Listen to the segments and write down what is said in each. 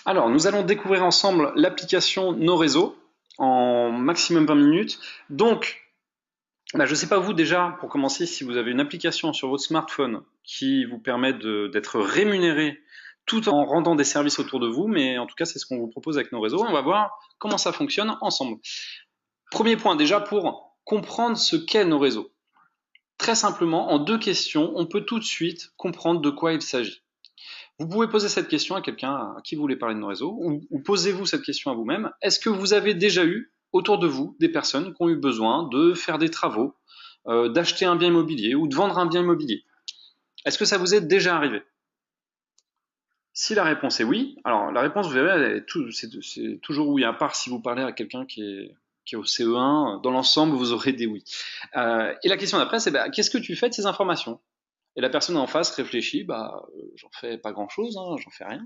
Alors, nous allons découvrir ensemble l'application Nos Réseaux en maximum 20 minutes. Donc, je ne sais pas vous déjà, pour commencer, si vous avez une application sur votre smartphone qui vous permet d'être rémunéré tout en rendant des services autour de vous, mais en tout cas, c'est ce qu'on vous propose avec Nos Réseaux. On va voir comment ça fonctionne ensemble. Premier point déjà pour comprendre ce qu'est Nos Réseaux. Très simplement, en deux questions, on peut tout de suite comprendre de quoi il s'agit. Vous pouvez poser cette question à quelqu'un à qui vous voulez parler de nos réseaux, ou posez-vous cette question à vous-même. Est-ce que vous avez déjà eu autour de vous des personnes qui ont eu besoin de faire des travaux, d'acheter un bien immobilier ou de vendre un bien immobilier? Est-ce que ça vous est déjà arrivé? Si la réponse est oui, alors la réponse, vous verrez, c'est toujours oui, à part si vous parlez à quelqu'un qui est au CE1, dans l'ensemble, vous aurez des oui. Et la question d'après, c'est qu'est-ce que tu fais de ces informations? Et la personne en face réfléchit, j'en fais pas grand-chose, hein, j'en fais rien.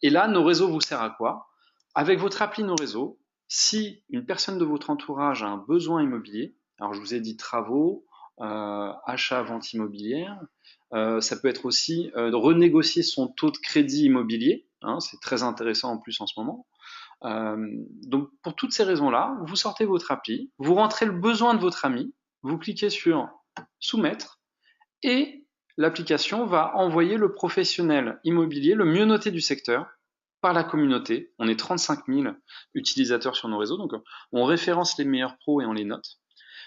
Et là, Nos Réseaux vous sert à quoi? Avec votre appli Nos Réseaux, si une personne de votre entourage a un besoin immobilier, alors je vous ai dit travaux, achat, vente immobilière, ça peut être aussi de renégocier son taux de crédit immobilier, hein, c'est très intéressant en plus en ce moment. Euh, donc pour toutes ces raisons-là, vous sortez votre appli, vous rentrez le besoin de votre ami, vous cliquez sur soumettre et l'application va envoyer le professionnel immobilier le mieux noté du secteur par la communauté. On est 35 000 utilisateurs sur nos réseaux, donc on référence les meilleurs pros et on les note.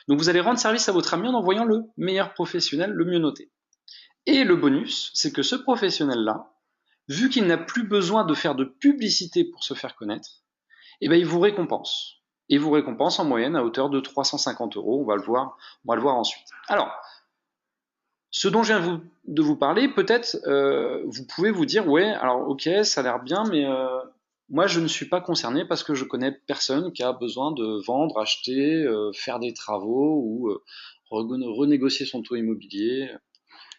Donc vous allez rendre service à votre ami en envoyant le meilleur professionnel, le mieux noté. Et le bonus, c'est que ce professionnel-là, vu qu'il n'a plus besoin de faire de publicité pour se faire connaître, eh ben, il vous récompense. Et vous récompense en moyenne à hauteur de 350 euros. On va le voir ensuite. Alors, ce dont je viens de vous parler, peut-être vous pouvez vous dire, ouais, alors ok, ça a l'air bien, mais moi je ne suis pas concerné parce que je connais personne qui a besoin de vendre, acheter, faire des travaux ou renégocier son taux immobilier.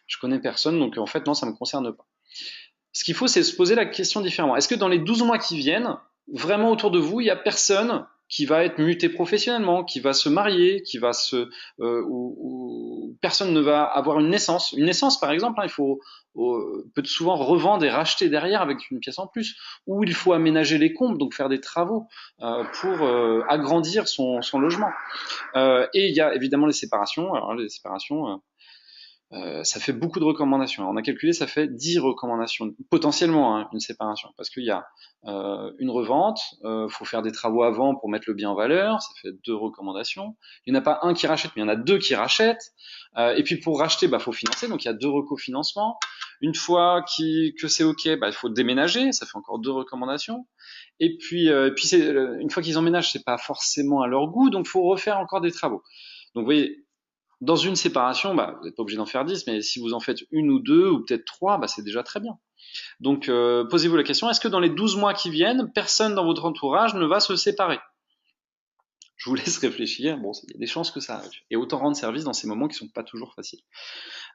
Je connais personne, donc en fait non, ça ne me concerne pas. Ce qu'il faut, c'est se poser la question différemment. Est-ce que dans les 12 mois qui viennent, vraiment autour de vous, il n'y a personne qui va être muté professionnellement, qui va se marier, ou personne ne va avoir une naissance. Une naissance, par exemple, hein, il faut peut souvent revendre et racheter derrière avec une pièce en plus, ou il faut aménager les combles, donc faire des travaux pour agrandir son logement. Et il y a évidemment les séparations. Alors les séparations, ça fait beaucoup de recommandations. Alors, on a calculé, ça fait 10 recommandations, potentiellement, hein, une séparation, parce qu'il y a une revente, faut faire des travaux avant pour mettre le bien en valeur, ça fait 2 recommandations. Il n'y en a pas un qui rachète, mais il y en a 2 qui rachètent. Et puis pour racheter, faut financer, donc il y a 2 recofinancements. Une fois que c'est OK, il faut déménager, ça fait encore 2 recommandations. Et puis une fois qu'ils emménagent, c'est pas forcément à leur goût, donc il faut refaire encore des travaux. Donc vous voyez, dans une séparation, vous n'êtes pas obligé d'en faire 10, mais si vous en faites une ou deux, ou peut-être trois, c'est déjà très bien. Donc posez-vous la question, est-ce que dans les 12 mois qui viennent, personne dans votre entourage ne va se séparer? Je vous laisse réfléchir, bon, il y a des chances que ça arrive. Et autant rendre service dans ces moments qui sont pas toujours faciles.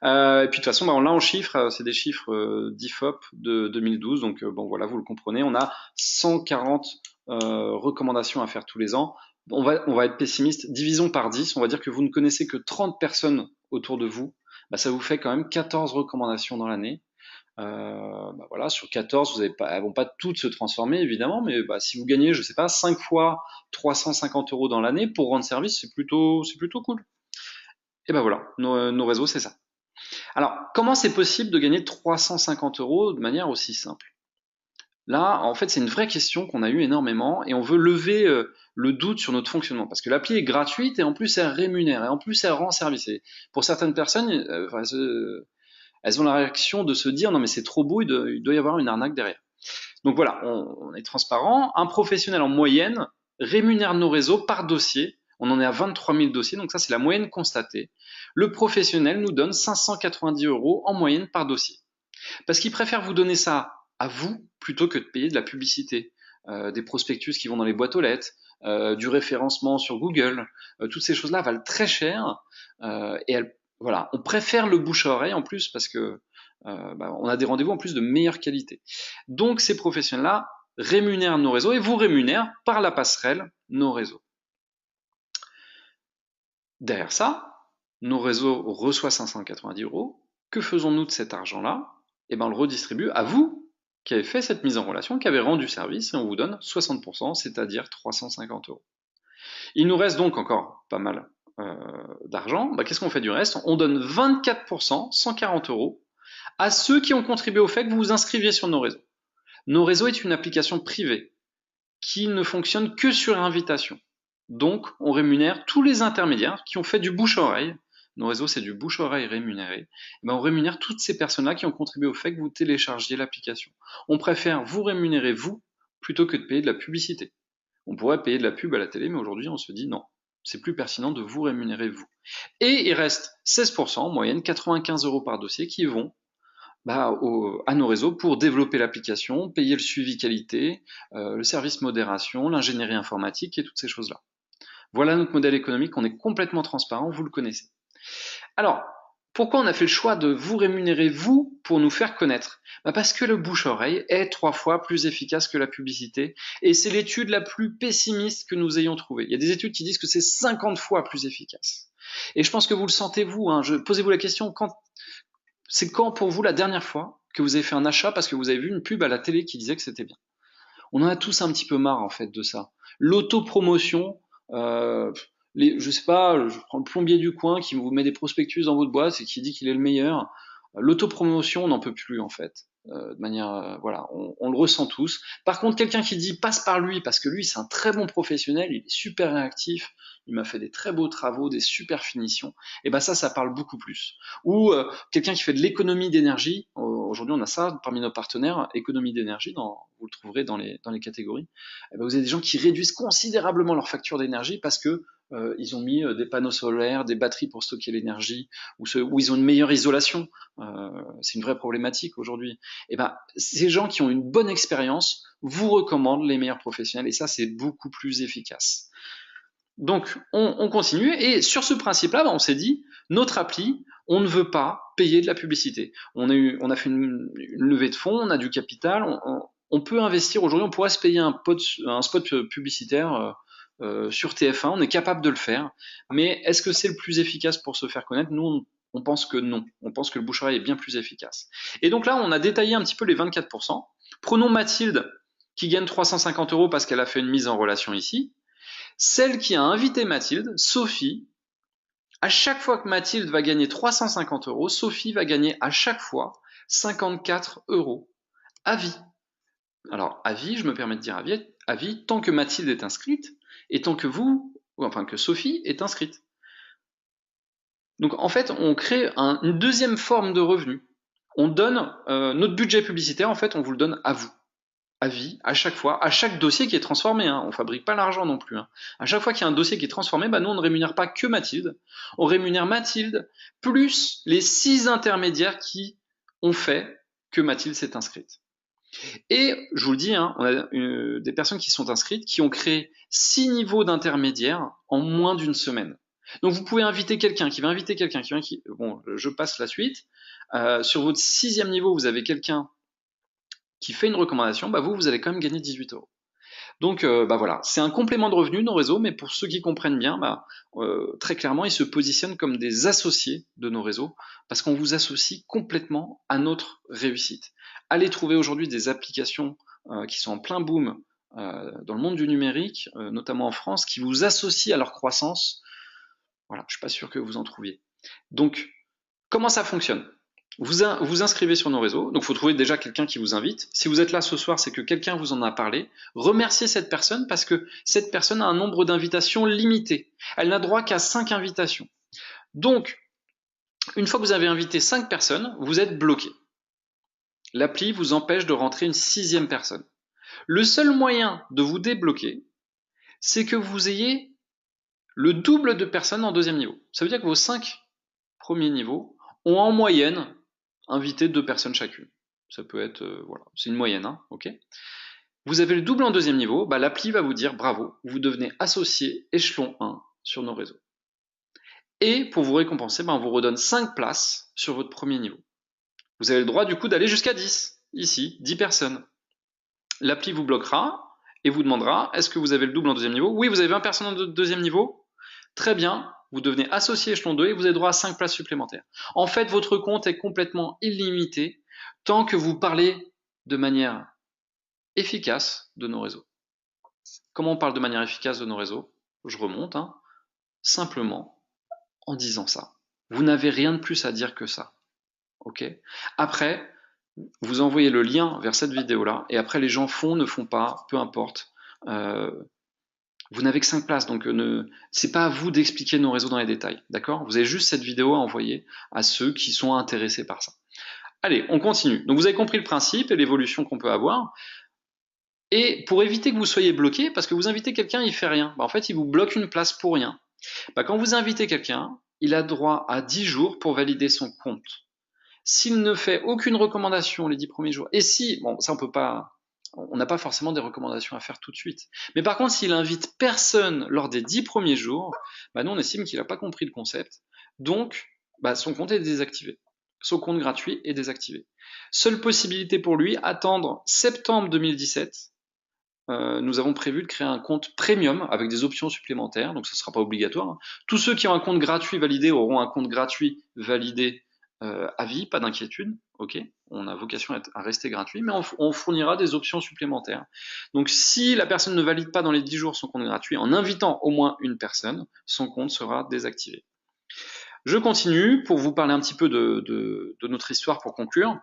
Et puis de toute façon, là en chiffres, c'est des chiffres d'IFOP de 2012, donc voilà, vous le comprenez, on a 140 recommandations à faire tous les ans. On va être pessimiste, divisons par 10, on va dire que vous ne connaissez que 30 personnes autour de vous, ça vous fait quand même 14 recommandations dans l'année. Voilà, sur 14, elles vont pas toutes se transformer évidemment, mais si vous gagnez, je sais pas, 5 fois 350 euros dans l'année pour rendre service, c'est plutôt cool. Et voilà, nos réseaux, c'est ça. Alors, comment c'est possible de gagner 350 euros de manière aussi simple? Là, en fait, c'est une vraie question qu'on a eu énormément et on veut lever le doute sur notre fonctionnement parce que l'appli est gratuite et en plus elle rémunère et en plus elle rend service. Et pour certaines personnes, elles ont la réaction de se dire non mais c'est trop beau, il doit y avoir une arnaque derrière. Donc voilà, on est transparent. Un professionnel en moyenne rémunère nos réseaux par dossier. On en est à 23 000 dossiers, donc ça c'est la moyenne constatée. Le professionnel nous donne 590 euros en moyenne par dossier. Parce qu'il préfère vous donner ça à vous plutôt que de payer de la publicité, des prospectus qui vont dans les boîtes aux lettres, du référencement sur Google. Toutes ces choses-là valent très cher voilà, on préfère le bouche à oreille en plus parce que on a des rendez-vous en plus de meilleure qualité. Donc ces professionnels-là rémunèrent nos réseaux et vous rémunèrent par la passerelle nos réseaux. Derrière ça, nos réseaux reçoivent 590 euros. Que faisons-nous de cet argent-là? On le redistribue à vous qui avait fait cette mise en relation, qui avait rendu service, et on vous donne 60%, c'est-à-dire 350 euros. Il nous reste donc encore pas mal d'argent. Qu'est-ce qu'on fait du reste? On donne 24%, 140 euros, à ceux qui ont contribué au fait que vous vous inscriviez sur nos réseaux. Nos réseaux est une application privée qui ne fonctionne que sur invitation. Donc, on rémunère tous les intermédiaires qui ont fait du bouche-oreille. Nos réseaux, c'est du bouche-oreille rémunéré. On rémunère toutes ces personnes-là qui ont contribué au fait que vous téléchargiez l'application. On préfère vous rémunérer, vous, plutôt que de payer de la publicité. On pourrait payer de la pub à la télé, mais aujourd'hui, on se dit non, c'est plus pertinent de vous rémunérer, vous. Et il reste 16%, en moyenne, 95 euros par dossier, qui vont à nos réseaux pour développer l'application, payer le suivi qualité, le service modération, l'ingénierie informatique et toutes ces choses-là. Voilà notre modèle économique, on est complètement transparent, vous le connaissez. Alors, pourquoi on a fait le choix de vous rémunérer, vous, pour nous faire connaître? Parce que le bouche-oreille est 3 fois plus efficace que la publicité, et c'est l'étude la plus pessimiste que nous ayons trouvée. Il y a des études qui disent que c'est 50 fois plus efficace. Et je pense que vous le sentez, vous. Posez-vous la question, c'est quand pour vous la dernière fois que vous avez fait un achat parce que vous avez vu une pub à la télé qui disait que c'était bien? On en a tous un petit peu marre en fait de ça. L'autopromotion, je sais pas, je prends le plombier du coin qui vous met des prospectus dans votre boîte et qui dit qu'il est le meilleur. L'autopromotion, on n'en peut plus en fait. De manière, voilà, on le ressent tous. Par contre, quelqu'un qui dit passe par lui parce que lui c'est un très bon professionnel, il est super réactif, il m'a fait des très beaux travaux, des super finitions, et ça parle beaucoup plus. Ou quelqu'un qui fait de l'économie d'énergie. Aujourd'hui, on a ça parmi nos partenaires, économie d'énergie, vous le trouverez dans les catégories. Vous avez des gens qui réduisent considérablement leur facture d'énergie parce que ils ont mis des panneaux solaires, des batteries pour stocker l'énergie, ou ils ont une meilleure isolation. C'est une vraie problématique aujourd'hui. Ces gens qui ont une bonne expérience vous recommandent les meilleurs professionnels, et ça, c'est beaucoup plus efficace. Donc, on continue, et sur ce principe-là, on s'est dit, notre appli, on ne veut pas payer de la publicité. On a fait une levée de fonds, on a du capital, on peut investir aujourd'hui, on pourrait se payer un spot publicitaire sur TF1, on est capable de le faire, mais est-ce que c'est le plus efficace pour se faire connaître? Nous, on pense que non. On pense que le bouche-oreille est bien plus efficace. Et donc là, on a détaillé un petit peu les 24%. Prenons Mathilde, qui gagne 350 euros parce qu'elle a fait une mise en relation ici. Celle qui a invité Mathilde, Sophie, à chaque fois que Mathilde va gagner 350 euros, Sophie va gagner à chaque fois 54 euros à vie. Alors, à vie, je me permets de dire à vie, tant que Mathilde est inscrite, et tant que que Sophie est inscrite. Donc, en fait, on crée une deuxième forme de revenu. On donne notre budget publicitaire, en fait, on vous le donne à vous. À vie, à chaque fois, à chaque dossier qui est transformé. On fabrique pas l'argent non plus. À chaque fois qu'il y a un dossier qui est transformé, nous, on ne rémunère pas que Mathilde. On rémunère Mathilde plus les 6 intermédiaires qui ont fait que Mathilde s'est inscrite. Et je vous le dis, on a des personnes qui sont inscrites qui ont créé 6 niveaux d'intermédiaires en moins d'une semaine. Donc vous pouvez inviter quelqu'un qui va inviter quelqu'un bon, je passe la suite. Sur votre 6e niveau, vous avez quelqu'un qui fait une recommandation, vous allez quand même gagner 18 euros. Donc voilà, c'est un complément de revenu, nos réseaux, mais pour ceux qui comprennent bien, très clairement, ils se positionnent comme des associés de nos réseaux, parce qu'on vous associe complètement à notre réussite. Allez trouver aujourd'hui des applications qui sont en plein boom dans le monde du numérique, notamment en France, qui vous associent à leur croissance. Voilà, je suis pas sûr que vous en trouviez. Donc, comment ça fonctionne ? Vous inscrivez sur nos réseaux, donc il faut trouver déjà quelqu'un qui vous invite. Si vous êtes là ce soir, c'est que quelqu'un vous en a parlé. Remerciez cette personne parce que cette personne a un nombre d'invitations limité. Elle n'a droit qu'à 5 invitations. Donc, une fois que vous avez invité 5 personnes, vous êtes bloqué. L'appli vous empêche de rentrer une 6e personne. Le seul moyen de vous débloquer, c'est que vous ayez le double de personnes en 2e niveau. Ça veut dire que vos 5 premiers niveaux ont en moyenne invité 2 personnes chacune. Ça peut être, voilà, c'est une moyenne, ok. Vous avez le double en 2e niveau, l'appli va vous dire bravo, vous devenez associé échelon 1 sur nos réseaux. Et pour vous récompenser, on vous redonne 5 places sur votre 1er niveau. Vous avez le droit du coup d'aller jusqu'à 10, ici, 10 personnes. L'appli vous bloquera et vous demandera, est-ce que vous avez le double en 2e niveau? Oui, vous avez 20 personnes en 2e niveau. Très bien, vous devenez associé échelon 2 et vous avez droit à 5 places supplémentaires. En fait, votre compte est complètement illimité tant que vous parlez de manière efficace de nos réseaux. Comment on parle de manière efficace de nos réseaux? Je remonte, hein, simplement en disant ça. Vous n'avez rien de plus à dire que ça. Ok? Après, vous envoyez le lien vers cette vidéo-là, et après les gens font, ne font pas, peu importe. Vous n'avez que 5 places, donc c'est pas à vous d'expliquer nos réseaux dans les détails, d'accord? Vous avez juste cette vidéo à envoyer à ceux qui sont intéressés par ça. Allez, on continue. Donc vous avez compris le principe et l'évolution qu'on peut avoir. Et pour éviter que vous soyez bloqué, parce que vous invitez quelqu'un, il fait rien. En fait, il vous bloque une place pour rien. Quand vous invitez quelqu'un, il a droit à 10 jours pour valider son compte. S'il ne fait aucune recommandation les 10 premiers jours, et si, bon, ça on n'a pas forcément des recommandations à faire tout de suite. Mais par contre, s'il invite personne lors des 10 premiers jours, nous on estime qu'il n'a pas compris le concept. Donc, son compte est désactivé. Son compte gratuit est désactivé. Seule possibilité pour lui, attendre septembre 2017. Nous avons prévu de créer un compte premium avec des options supplémentaires, donc ce ne sera pas obligatoire. Tous ceux qui ont un compte gratuit validé auront un compte gratuit validé à vie, pas d'inquiétude, ok? On a vocation à rester gratuit, mais on fournira des options supplémentaires. Donc si la personne ne valide pas dans les 10 jours son compte gratuit, en invitant au moins une personne, son compte sera désactivé. Je continue pour vous parler un petit peu de notre histoire pour conclure.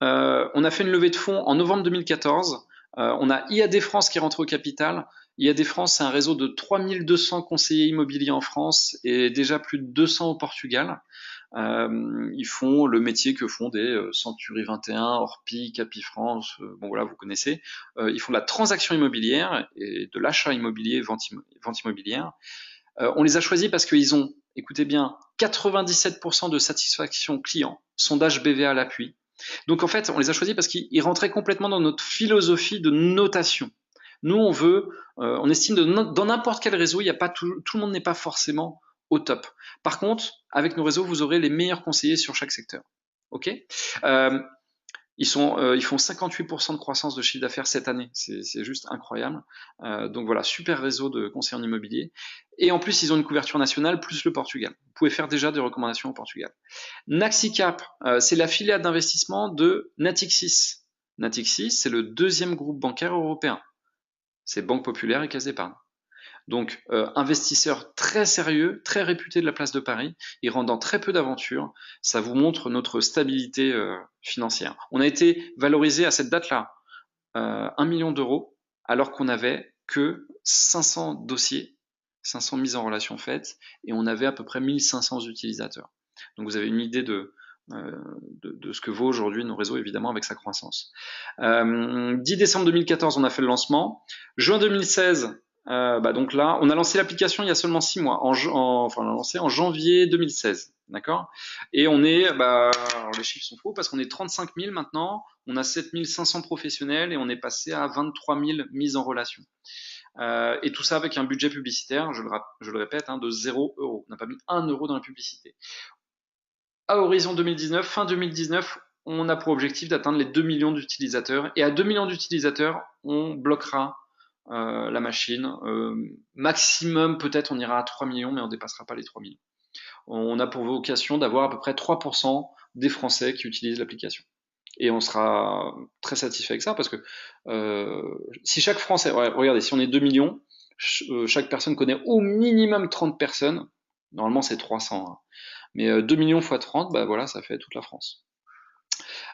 On a fait une levée de fonds en novembre 2014. On a IAD France qui est rentré au capital. IAD France, c'est un réseau de 3200 conseillers immobiliers en France et déjà plus de 200 au Portugal. Ils font le métier que font des Century 21, Orpi, Capifrance, bon voilà, vous connaissez. Ils font de la transaction immobilière et de l'achat immobilier, vente immobilière. On les a choisis parce qu'ils ont, écoutez bien, 97% de satisfaction client, sondage BVA à l'appui. Donc en fait, on les a choisis parce qu'ils rentraient complètement dans notre philosophie de notation. Nous, on estime dans n'importe quel réseau, il y a pas tout le monde n'est pas forcément au top. Par contre, avec nos réseaux, vous aurez les meilleurs conseillers sur chaque secteur. Ok? Ils font 58% de croissance de chiffre d'affaires cette année. C'est juste incroyable. Donc voilà, super réseau de conseillers en immobilier. Et en plus, ils ont une couverture nationale plus le Portugal. Vous pouvez faire déjà des recommandations au Portugal. Naxicap, c'est la filiale d'investissement de Natixis. Natixis, c'est le deuxième groupe bancaire européen. C'est Banque Populaire et Caisse d'Épargne. Donc, investisseur très sérieux, très réputé de la place de Paris, il rentre dans très peu d'aventures, ça vous montre notre stabilité financière. On a été valorisé à cette date-là 1 million d'euros, alors qu'on n'avait que 500 dossiers, 500 mises en relation faites, et on avait à peu près 1500 utilisateurs. Donc vous avez une idée de ce que vaut aujourd'hui nos réseaux, évidemment, avec sa croissance. 10 décembre 2014, on a fait le lancement. Juin 2016, donc là, on a lancé l'application il y a seulement 6 mois. On l'a lancé en janvier 2016, d'accord? Et on est, alors les chiffres sont faux parce qu'on est 35 000 maintenant. On a 7 500 professionnels et on est passé à 23 000 mises en relation. Et tout ça avec un budget publicitaire, je le répète, de 0 €. On n'a pas mis 1 € dans la publicité. À horizon 2019, fin 2019, on a pour objectif d'atteindre les 2 millions d'utilisateurs. Et à 2 millions d'utilisateurs, on bloquera la machine. Maximum, peut-être, on ira à 3 millions, mais on ne dépassera pas les 3 millions. On a pour vocation d'avoir à peu près 3% des Français qui utilisent l'application. Et on sera très satisfait avec ça parce que si chaque Français, regardez, si on est 2 millions, chaque personne connaît au minimum 30 personnes. Normalement, c'est 300. Hein. Mais 2 millions x 30, voilà, ça fait toute la France.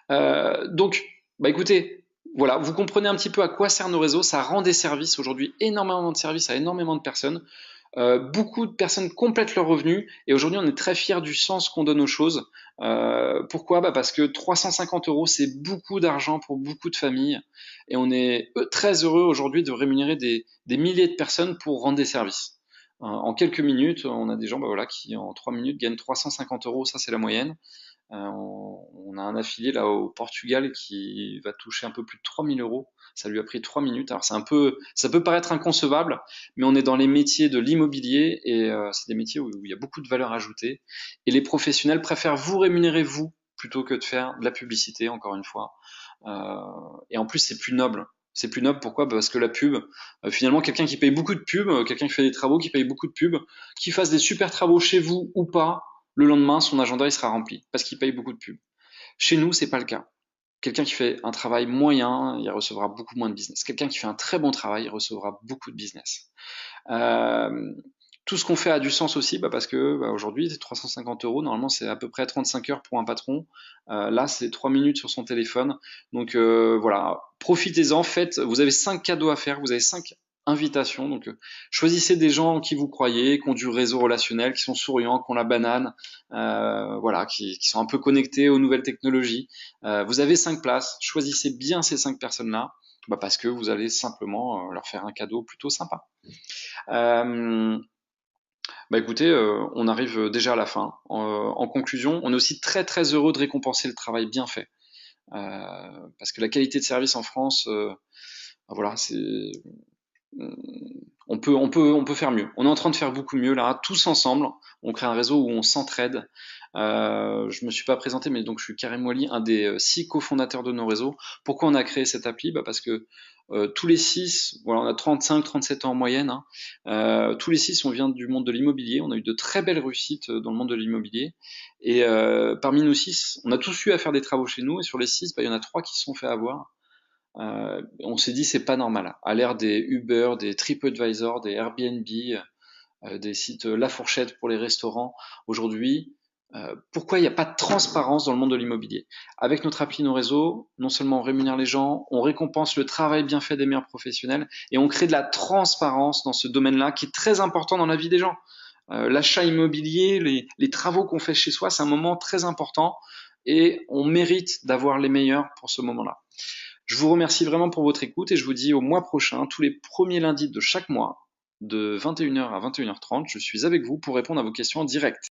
Donc, écoutez, voilà, vous comprenez un petit peu à quoi servent nos réseaux. Ça rend des services aujourd'hui, énormément de services à énormément de personnes. Beaucoup de personnes complètent leurs revenus et aujourd'hui on est très fiers du sens qu'on donne aux choses. Pourquoi? Parce que 350 €, c'est beaucoup d'argent pour beaucoup de familles et on est très heureux aujourd'hui de rémunérer des milliers de personnes pour rendre des services. En quelques minutes, on a des gens qui en 3 minutes gagnent 350 €, ça c'est la moyenne. On a un affilié là au Portugal qui va toucher un peu plus de 3 000 €. Ça lui a pris 3 minutes. Alors ça peut paraître inconcevable, mais on est dans les métiers de l'immobilier et c'est des métiers où il y a beaucoup de valeur ajoutée. Et les professionnels préfèrent vous rémunérer vous plutôt que de faire de la publicité, encore une fois. Et en plus, c'est plus noble. C'est plus noble, pourquoi? Parce que la pub, finalement, quelqu'un qui paye beaucoup de pub, quelqu'un qui fait des travaux, qui paye beaucoup de pub, qu'il fasse des super travaux chez vous ou pas, le lendemain, son agenda il sera rempli parce qu'il paye beaucoup de pub. Chez nous, c'est pas le cas. Quelqu'un qui fait un travail moyen, il recevra beaucoup moins de business. Quelqu'un qui fait un très bon travail, il recevra beaucoup de business. Euh, Tout ce qu'on fait a du sens aussi, parce que aujourd'hui, 350 euros, normalement, c'est à peu près 35 heures pour un patron. Là, c'est 3 minutes sur son téléphone. Donc voilà, profitez-en, faites. Vous avez 5 cadeaux à faire, vous avez 5 invitations. Donc choisissez des gens en qui vous croyez, qui ont du réseau relationnel, qui sont souriants, qui ont la banane, voilà, qui sont un peu connectés aux nouvelles technologies. Vous avez 5 places, choisissez bien ces 5 personnes-là, parce que vous allez simplement leur faire un cadeau plutôt sympa. Euh, Écoutez, on arrive déjà à la fin. En conclusion, on est aussi très très heureux de récompenser le travail bien fait. Parce que la qualité de service en France, voilà, on peut faire mieux. On est en train de faire beaucoup mieux là, tous ensemble. On crée un réseau où on s'entraide. Je me suis pas présenté, mais donc je suis Karim Wali, un des 6 cofondateurs de nos réseaux. Pourquoi on a créé cette appli? Parce que tous les 6, voilà, on a 35-37 ans en moyenne, hein. Tous les 6, on vient du monde de l'immobilier. On a eu de très belles réussites dans le monde de l'immobilier. Et parmi nous 6, on a tous eu à faire des travaux chez nous. Et sur les 6, il y en a 3 qui se sont fait avoir. On s'est dit c'est pas normal. À l'ère des Uber, des TripAdvisor, des Airbnb, des sites La Fourchette pour les restaurants, aujourd'hui, pourquoi il n'y a pas de transparence dans le monde de l'immobilier? Avec notre appli Nos Réseaux, non seulement on rémunère les gens, on récompense le travail bien fait des meilleurs professionnels et on crée de la transparence dans ce domaine-là qui est très important dans la vie des gens. L'achat immobilier, les travaux qu'on fait chez soi, c'est un moment très important et on mérite d'avoir les meilleurs pour ce moment-là. Je vous remercie vraiment pour votre écoute et je vous dis au mois prochain, tous les premiers lundis de chaque mois, de 21h à 21h30, je suis avec vous pour répondre à vos questions en direct.